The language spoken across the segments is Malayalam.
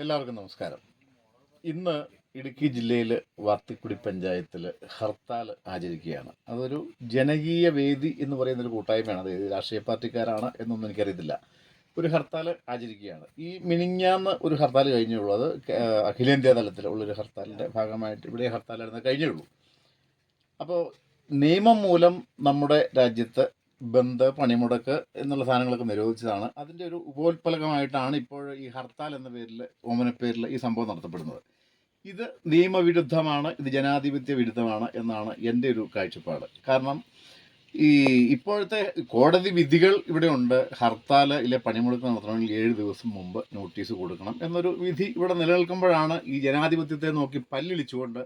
എല്ലാവർക്കും നമസ്കാരം. ഇന്ന് ഇടുക്കി ജില്ലയിൽ വാത്തിക്കുടി പഞ്ചായത്തിൽ ഹർത്താൽ ആചരിക്കുകയാണ്. അതൊരു ജനകീയ വേദി എന്ന് പറയുന്നൊരു കൂട്ടായ്മയാണ്. അത് ഏത് രാഷ്ട്രീയ പാർട്ടിക്കാരാണ് എന്നൊന്നും എനിക്കറിയത്തില്ല. ഒരു ഹർത്താൽ ആചരിക്കുകയാണ്. ഈ മിനിഞ്ഞാന്ന് ഒരു ഹർത്താൽ കഴിഞ്ഞുള്ളൂ. അത് അഖിലേന്ത്യാ തലത്തിൽ ഉള്ളൊരു ഹർത്താലിൻ്റെ ഭാഗമായിട്ട് ഇവിടെ ഹർത്താലായിരുന്നു കഴിഞ്ഞേ ഉള്ളൂ. അപ്പോൾ നിയമം മൂലം നമ്മുടെ രാജ്യത്ത് ബന്ദ്, പണിമുടക്ക് എന്നുള്ള സാധനങ്ങളൊക്കെ നിരോധിച്ചതാണ്. അതിൻ്റെ ഒരു ഉപോത്പലകമായിട്ടാണ് ഇപ്പോൾ ഈ ഹർത്താൽ എന്ന പേരിൽ, ഓമനപ്പേരിൽ ഈ സംഭവം നടത്തപ്പെടുന്നത്. ഇത് നിയമവിരുദ്ധമാണ്, ഇത് ജനാധിപത്യ വിരുദ്ധമാണ് എന്നാണ് എൻ്റെ ഒരു കാഴ്ചപ്പാട്. കാരണം ഈ ഇപ്പോഴത്തെ കോടതി വിധികൾ ഇവിടെ ഉണ്ട്. ഹർത്താൽ ഇല്ലെ പണിമുടക്ക് നടത്തണമെങ്കിൽ 7 ദിവസം മുമ്പ് നോട്ടീസ് കൊടുക്കണം എന്നൊരു വിധി ഇവിടെ നിലനിൽക്കുമ്പോഴാണ് ഈ ജനാധിപത്യത്തെ നോക്കി പല്ലിളിച്ചുകൊണ്ട്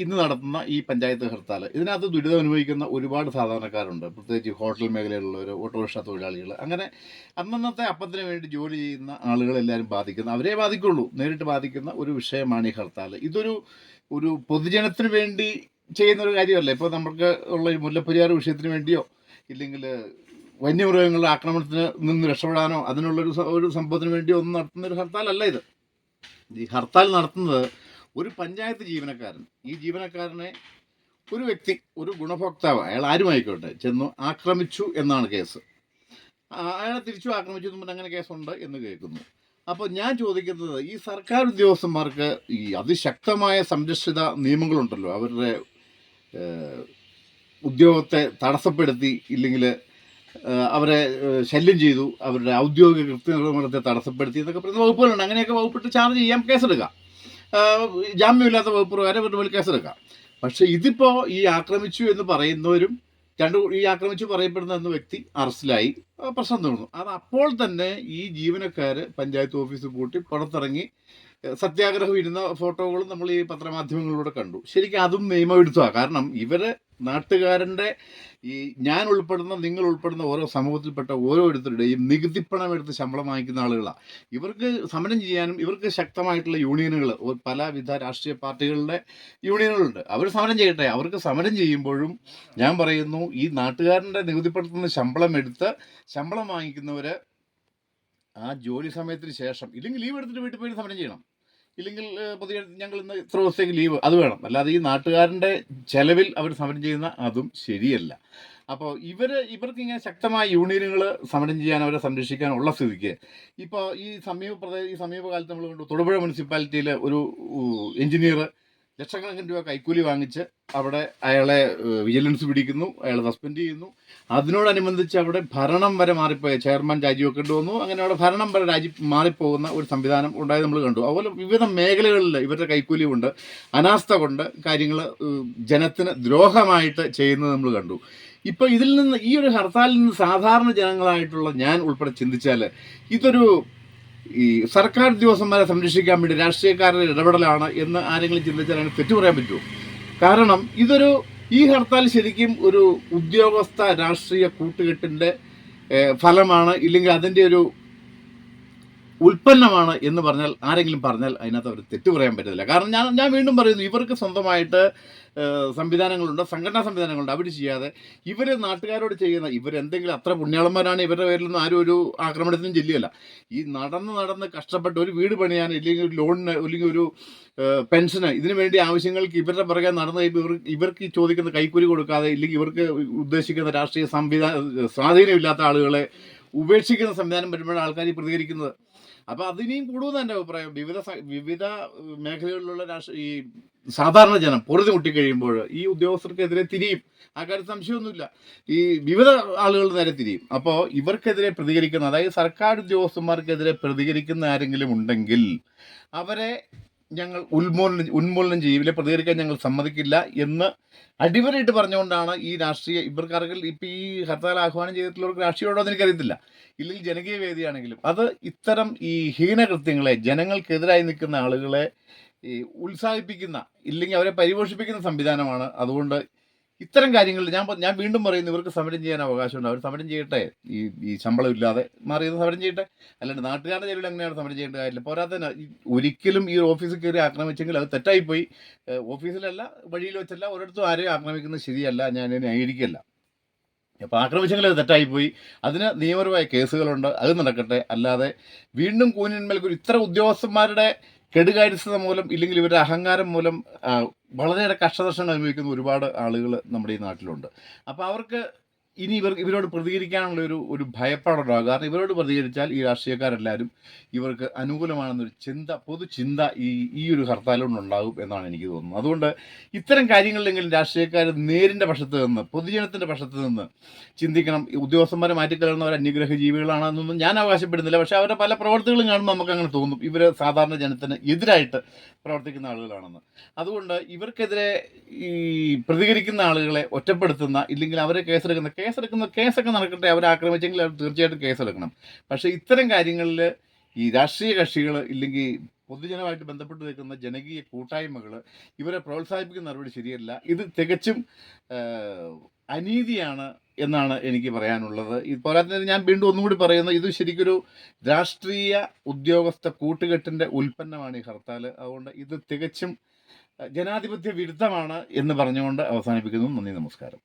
ഇന്ന് നടത്തുന്ന ഈ പഞ്ചായത്ത് ഹർത്താൽ. ഇതിനകത്ത് ദുരിതം അനുഭവിക്കുന്ന ഒരുപാട് സാധാരണക്കാരുണ്ട്. പ്രത്യേകിച്ച് ഹോട്ടൽ മേഖലയിലുള്ളവർ, ഓട്ടോറിക്ഷ തൊഴിലാളികൾ, അങ്ങനെ അന്നന്നത്തെ അപ്പത്തിന് വേണ്ടി ജോലി ചെയ്യുന്ന ആളുകളെല്ലാവരും അവരെ ബാധിക്കുള്ളൂ, നേരിട്ട് ബാധിക്കുന്ന ഒരു വിഷയമാണ് ഈ ഹർത്താൽ. ഒരു പൊതുജനത്തിന് വേണ്ടി ചെയ്യുന്നൊരു കാര്യമല്ല. ഇപ്പോൾ നമുക്ക് ഉള്ള ഈ മുല്ലപ്പെരിയാർ വിഷയത്തിന് വേണ്ടിയോ ഇല്ലെങ്കിൽ വന്യമൃഗങ്ങളുടെ ആക്രമണത്തിന് നിന്ന് രക്ഷപ്പെടാനോ ഒരു സംഭവത്തിന് വേണ്ടിയോ ഒന്നും നടത്തുന്ന ഒരു ഹർത്താലല്ല ഇത്. ഈ ഹർത്താൽ നടത്തുന്നത് ഒരു പഞ്ചായത്ത് ജീവനക്കാരൻ, ഈ ജീവനക്കാരനെ ഒരു വ്യക്തി, ഒരു ഗുണഭോക്താവ്, അയാൾ ആരുമായിക്കോട്ടെ, ചെന്നു ആക്രമിച്ചു എന്നാണ് കേസ്. അയാളെ തിരിച്ചു ആക്രമിച്ചു എന്നും അങ്ങനെ കേസുണ്ട് എന്ന് കേൾക്കുന്നു. അപ്പോൾ ഞാൻ ചോദിക്കുന്നത്, ഈ സർക്കാർ ഉദ്യോഗസ്ഥന്മാർക്ക് ഈ അതിശക്തമായ സംരക്ഷിത നിയമങ്ങളുണ്ടല്ലോ, അവരുടെ ഉദ്യോഗത്തെ തടസ്സപ്പെടുത്തി ഇല്ലെങ്കിൽ അവരെ ശല്യം ചെയ്തു, അവരുടെ ഔദ്യോഗിക കൃത്യനിർവഹണത്തെ തടസ്സപ്പെടുത്തി എന്നൊക്കെ പറയുന്ന വകുപ്പുകളുണ്ട്. അങ്ങനെയൊക്കെ വകുപ്പിട്ട് ചാർജ് ചെയ്യാം, കേസെടുക്കാം. ജാമ്യമില്ലാത്ത വകുപ്പ് പ്രകാരം ഇവരുടെ മേൽ കേസെടുക്കാം. പക്ഷേ ഇതിപ്പോൾ ഈ ആക്രമിച്ചു എന്ന് പറയുന്നവരും ഈ ആക്രമിച്ചു പറയപ്പെടുന്ന എന്ന വ്യക്തി അറസ്റ്റിലായി, പ്രശ്നം തീർന്നു. അത് അപ്പോൾ തന്നെ ഈ ജീവനക്കാർ പഞ്ചായത്ത് ഓഫീസ് പൂട്ടി പുറത്തിറങ്ങി സത്യാഗ്രഹം ഇരുന്ന ഫോട്ടോകളും നമ്മൾ ഈ പത്രമാധ്യമങ്ങളിലൂടെ കണ്ടു. ശരിക്കും അതും നിയമവിരുദ്ധമാണ്. കാരണം നാട്ടുകാരൻ്റെ ഞാൻ ഉൾപ്പെടുന്ന, നിങ്ങൾ ഉൾപ്പെടുന്ന ഓരോ സമൂഹത്തിൽപ്പെട്ട ഓരോരുത്തരുടെയും നികുതിപ്പണം എടുത്ത് ശമ്പളം വാങ്ങിക്കുന്ന ആളുകളാണ്. ഇവർക്ക് സമരം ചെയ്യാനും ഇവർക്ക് ശക്തമായിട്ടുള്ള യൂണിയനുകൾ, പലവിധ രാഷ്ട്രീയ പാർട്ടികളുടെ യൂണിയനുകളുണ്ട്. അവർ സമരം ചെയ്യട്ടെ. അവർക്ക് സമരം ചെയ്യുമ്പോഴും ഞാൻ പറയുന്നു, ഈ നാട്ടുകാരൻ്റെ നികുതിപ്പണത്തിൽ നിന്ന് ശമ്പളം വാങ്ങിക്കുന്നവർ ആ ജോലി സമയത്തിന് ശേഷം ഇല്ലെങ്കിൽ ലീവ് എടുത്തിട്ട് വീട്ടിൽ പോയി സമരം ചെയ്യണം. ഇല്ലെങ്കിൽ ഞങ്ങൾ ഇന്ന് ഇത്ര ദിവസത്തേക്ക് ലീവ്, അത് വേണം. അല്ലാതെ ഈ നാട്ടുകാരൻ്റെ ചെലവിൽ അവർ സമരം ചെയ്യുന്ന അതും ശരിയല്ല. അപ്പോൾ ഇവർക്ക് ഇങ്ങനെ ശക്തമായ യൂണിയനുകൾ സമരം ചെയ്യാൻ, അവരെ സംരക്ഷിക്കാനുള്ള സ്ഥിതിക്ക് ഇപ്പോൾ ഈ സമീപകാലത്ത് നമ്മൾ കണ്ടു, തൊടുപുഴ മുനിസിപ്പാലിറ്റിയിൽ ഒരു എഞ്ചിനീയർ ലക്ഷക്കണക്കിന് രൂപ കൈക്കൂലി വാങ്ങിച്ച് അവിടെ അയാളെ വിജിലൻസ് പിടിക്കുന്നു, അയാളെ സസ്പെൻഡ് ചെയ്യുന്നു. അതിനോടനുബന്ധിച്ച് അവിടെ ഭരണം വരെ മാറിപ്പോയ ചെയർമാൻ രാജിവെക്കേണ്ടി വന്നു. അങ്ങനെ അവിടെ ഭരണം വരെ മാറിപ്പോകുന്ന ഒരു സംവിധാനം ഉണ്ടായത് നമ്മൾ കണ്ടു. അതുപോലെ വിവിധ മേഖലകളിൽ ഇവരുടെ കൈക്കൂലി കൊണ്ട്, അനാസ്ഥ കൊണ്ട് കാര്യങ്ങൾ ജനത്തിന് ദ്രോഹമായിട്ട് ചെയ്യുന്നത് നമ്മൾ കണ്ടു. ഇപ്പോൾ ഇതിൽ നിന്ന്, ഈ ഒരു ഹർത്താലിൽ നിന്ന് സാധാരണ ജനങ്ങളായിട്ടുള്ള ഞാൻ ഉൾപ്പെടെ ചിന്തിച്ചാൽ ഈ സർക്കാർ ഉദ്യോഗസ്ഥന്മാരെ സംരക്ഷിക്കാൻ വേണ്ടി രാഷ്ട്രീയക്കാരുടെ ഇടപെടലാണ് എന്ന് ആരെങ്കിലും ചിന്തിച്ചാൽ അതിന് തെറ്റു പറയാൻ പറ്റുമോ? കാരണം ഈ ഹർത്താൽ ശരിക്കും ഒരു ഉദ്യോഗസ്ഥ രാഷ്ട്രീയ കൂട്ടുകെട്ടിൻ്റെ ഫലമാണ്, ഇല്ലെങ്കിൽ അതിൻ്റെ ഒരു ഉൽപ്പന്നമാണ് എന്ന് ആരെങ്കിലും പറഞ്ഞാൽ അതിനകത്ത് അവർ തെറ്റു പറയാൻ പറ്റത്തില്ല. കാരണം ഞാൻ വീണ്ടും പറയുന്നു, ഇവർക്ക് സ്വന്തമായിട്ട് സംവിധാനങ്ങളുണ്ട്, സംഘടനാ സംവിധാനങ്ങളുണ്ട്. അവർ ചെയ്യാതെ ഇവർ നാട്ടുകാരോട് ഇവരെന്തെങ്കിലും അത്ര പുണ്യാളന്മാരാണ്, ഇവരുടെ പേരിലൊന്നും ആരും ഒരു ആക്രമണത്തിനും ചെല്ലുകയല്ല. ഈ നടന്ന് കഷ്ടപ്പെട്ട് ഒരു വീട് പണിയാൻ, ഇല്ലെങ്കിൽ ഒരു ലോണിന്, ഇല്ലെങ്കിൽ ഒരു പെൻഷന്, ഇതിനു വേണ്ടി ആവശ്യങ്ങൾക്ക് ഇവരുടെ പുറകെ നടന്ന് ഇവർക്ക് ചോദിക്കുന്ന കൈക്കൂലി കൊടുക്കാതെ, ഇല്ലെങ്കിൽ ഇവർക്ക് ഉദ്ദേശിക്കുന്ന രാഷ്ട്രീയ സ്വാധീനമില്ലാത്ത ആളുകളെ ഉപേക്ഷിക്കുന്ന സംവിധാനം വരുമ്പോഴാണ് ആൾക്കാർ പ്രതികരിക്കുന്നത്. അപ്പോൾ അതിനെയും കൂടുമെന്ന് എൻ്റെ അഭിപ്രായം. വിവിധ മേഖലകളിലുള്ള ഈ സാധാരണ ജനം പൊറുതി മുട്ടിക്കഴിയുമ്പോൾ ഈ ഉദ്യോഗസ്ഥർക്കെതിരെ തിരിയും. ആ കാര്യത്തിൽ സംശയമൊന്നുമില്ല. ഈ വിവിധ ആളുകൾ നേരെ തിരിയും. അപ്പോൾ ഇവർക്കെതിരെ പ്രതികരിക്കുന്ന, അതായത് സർക്കാർ ഉദ്യോഗസ്ഥന്മാർക്കെതിരെ പ്രതികരിക്കുന്ന ആരെങ്കിലും ഉണ്ടെങ്കിൽ അവരെ ഞങ്ങൾ ഉന്മൂലനം ചെയ്യില്ല, പ്രതികരിക്കാൻ ഞങ്ങൾ സമ്മതിക്കില്ല എന്ന് അടിവരയിട്ട് പറഞ്ഞുകൊണ്ടാണ് ഈ ഇവർക്കാർക്കിൽ ഇപ്പം ഈ ഹർത്താൽ ആഹ്വാനം ചെയ്തിട്ടുള്ളവർക്ക് രാഷ്ട്രീയമുണ്ടോ എന്ന് എനിക്കറിയത്തില്ല. ഇല്ലെങ്കിൽ ജനകീയ വേദിയാണെങ്കിലും അത് ഇത്തരം ഈ ഹീനകൃത്യങ്ങളെ, ജനങ്ങൾക്കെതിരായി നിൽക്കുന്ന ആളുകളെ ഉത്സാഹിപ്പിക്കുന്ന, ഇല്ലെങ്കിൽ അവരെ പരിപോഷിപ്പിക്കുന്ന സംവിധാനമാണ്. അതുകൊണ്ട് ഇത്തരം കാര്യങ്ങളിൽ ഞാൻ വീണ്ടും പറയുന്നു, ഇവർക്ക് സമരം ചെയ്യാൻ അവകാശമുണ്ട്. അവർ സമരം ചെയ്യട്ടെ. ഈ ശമ്പളം ഇല്ലാതെ മാറിയത് സമരം ചെയ്യട്ടെ. അല്ലാണ്ട് നാട്ടുകാരുടെ ജയിലിൽ എങ്ങനെയാണ് സമരം ചെയ്യേണ്ട കാര്യമില്ല. പോരാത്തതിന് ഒരിക്കലും ഈ ഓഫീസിൽ കയറി ആക്രമിച്ചെങ്കിൽ അത് തെറ്റായിപ്പോയി. ഓഫീസിലല്ല, വഴിയിൽ വെച്ചല്ല, ഒരിടത്തും ആരെയും ആക്രമിക്കുന്നത് ശരിയല്ല. ഞാൻ ന്യായീകരിക്കല്ല. അപ്പോൾ ആക്രമിച്ചെങ്കിൽ അത് തെറ്റായിപ്പോയി. അതിന് നിയമപരമായ കേസുകളുണ്ട്, അത് നടക്കട്ടെ. അല്ലാതെ വീണ്ടും കൂനിന്മേൽ ഇത്ര ഉദ്യോഗസ്ഥന്മാരുടെ കെടുകാര്യസ്ഥത മൂലം ഇല്ലെങ്കിൽ ഇവരുടെ അഹങ്കാരം മൂലം വളരെയേറെ കഷ്ടനഷ്ടങ്ങൾ അനുഭവിക്കുന്ന ഒരുപാട് ആളുകൾ നമ്മുടെ ഈ നാട്ടിലുണ്ട്. അപ്പോൾ അവർക്ക് ഇനി ഇവരോട് പ്രതികരിക്കാനുള്ള ഒരു ഭയപ്പാടുണ്ടാകും. കാരണം ഇവരോട് പ്രതികരിച്ചാൽ ഈ രാഷ്ട്രീയക്കാരെല്ലാവരും ഇവർക്ക് അനുകൂലമാണെന്നൊരു പൊതുചിന്ത ഈ ഒരു ഹർത്താലുകൊണ്ടുണ്ടാകും എന്നാണ് എനിക്ക് തോന്നുന്നത്. അതുകൊണ്ട് ഇത്തരം കാര്യങ്ങളിലെങ്കിലും രാഷ്ട്രീയക്കാർ നേരിൻ്റെ പക്ഷത്ത് നിന്ന്, പൊതുജനത്തിൻ്റെ പക്ഷത്ത് നിന്ന് ചിന്തിക്കണം. ഈ ഉദ്യോഗസ്ഥന്മാരെ മാറ്റിക്കളയുന്നവർ അന്യഗ്രഹ ജീവികളാണെന്നൊന്നും ഞാൻ അവകാശപ്പെടുന്നില്ല. പക്ഷേ അവരുടെ പല പ്രവർത്തികളും കാണുമ്പോൾ നമുക്ക് അങ്ങനെ തോന്നും ഇവർ സാധാരണ ജനത്തിന് എതിരായിട്ട് പ്രവർത്തിക്കുന്ന ആളുകളാണെന്ന്. അതുകൊണ്ട് ഇവർക്കെതിരെ ഈ പ്രതികരിക്കുന്ന ആളുകളെ ഒറ്റപ്പെടുത്തുന്ന, ഇല്ലെങ്കിൽ അവരെ കേസൊക്കെ നടക്കട്ടെ. അവരെ ആക്രമിച്ചെങ്കിൽ അവർ തീർച്ചയായിട്ടും കേസെടുക്കണം. പക്ഷേ ഇത്തരം കാര്യങ്ങളിൽ ഈ രാഷ്ട്രീയ കക്ഷികൾ ഇല്ലെങ്കിൽ പൊതുജനമായിട്ട് ബന്ധപ്പെട്ട് നിൽക്കുന്ന ജനകീയ കൂട്ടായ്മകൾ ഇവരെ പ്രോത്സാഹിപ്പിക്കുന്ന നടപടി ശരിയല്ല. ഇത് തികച്ചും അനീതിയാണ് എന്നാണ് എനിക്ക് പറയാനുള്ളത്. ഈ പോരാത്തതിന് ഞാൻ വീണ്ടും ഒന്നുകൂടി പറയുന്നത്, ഇത് ശരിക്കൊരു രാഷ്ട്രീയ ഉദ്യോഗസ്ഥ കൂട്ടുകെട്ടിൻ്റെ ഉൽപ്പന്നമാണ് ഈ ഹർത്താൽ. അതുകൊണ്ട് ഇത് തികച്ചും ജനാധിപത്യ വിരുദ്ധമാണ് എന്ന് പറഞ്ഞുകൊണ്ട് അവസാനിപ്പിക്കുന്നു. നന്ദി, നമസ്കാരം.